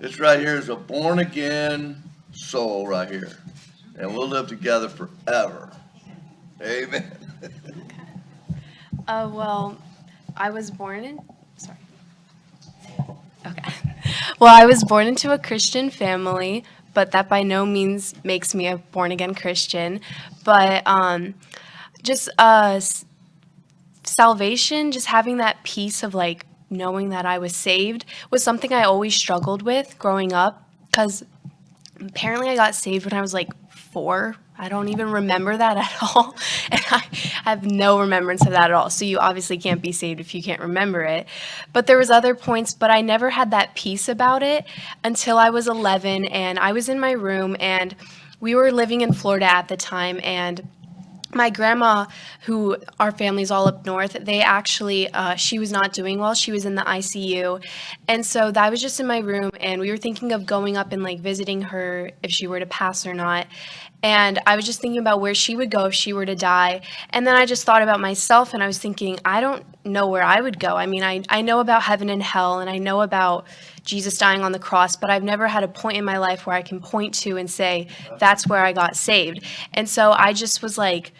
This right here is a born again soul right here. And we'll live together forever. Amen. Well, I was born in. Sorry. Okay. Well, I was born into a Christian family, but that by no means makes me a born again Christian. But just salvation, just having that peace of like knowing that I was saved was something I always struggled with growing up because apparently I got saved when I was like 4. I don't even remember that at all. And I have no remembrance of that at all. So you obviously can't be saved if you can't remember it. But there was other points, but I never had that peace about it until I was 11 and I was in my room and we were living in Florida at the time and my grandma, who our family's all up north, they actually, she was not doing well. She was in the ICU. And so I was just in my room and we were thinking of going up and like visiting her if she were to pass or not. And I was just thinking about where she would go if she were to die. And then I just thought about myself and I was thinking, I don't know where I would go. I mean, I know about heaven and hell and I know about Jesus dying on the cross, but I've never had a point in my life where I can point to and say, that's where I got saved. And so I just was like,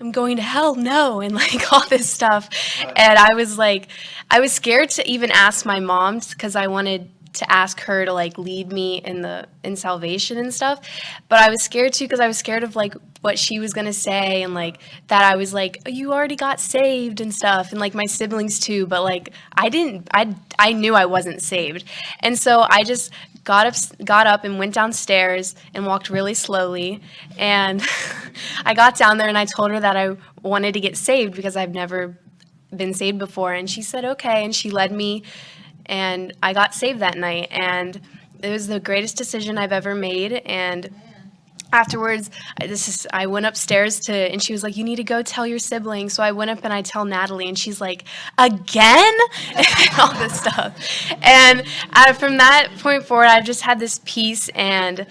I'm going to hell, no, and like all this stuff. And I was like, I was scared to even ask my mom because I wanted to ask her to like lead me in salvation and stuff. But I was scared too because I was scared of like what she was gonna say and like that I was like, oh, you already got saved and stuff, and like my siblings too. But like I didn't, I knew I wasn't saved, and so I just got up and went downstairs and walked really slowly. And I got down there and I told her that I wanted to get saved because I've never been saved before. And she said, okay. And she led me and I got saved that night. And it was the greatest decision I've ever made. And afterwards, I went upstairs and she was like, you need to go tell your siblings. So I went up and I tell Natalie and she's like, again? And all this stuff. And from that point forward, I've just had this peace and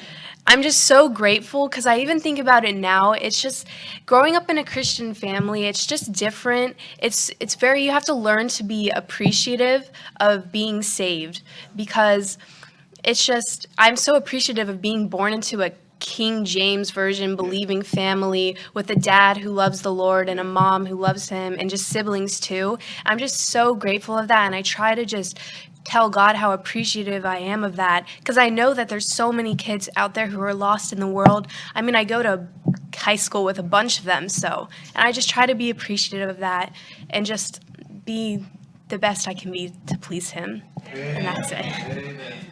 I'm just so grateful because I even think about it now. It's just growing up in a Christian family, it's just different. It's very, you have to learn to be appreciative of being saved because it's just, I'm so appreciative of being born into a King James Version believing family with a dad who loves the Lord and a mom who loves him and just siblings too. I'm just so grateful of that. And I try to just tell God how appreciative I am of that because I know that there's so many kids out there who are lost in the world. I mean, I go to high school with a bunch of them, and I just try to be appreciative of that and just be the best I can be to please him. And that's it. Amen.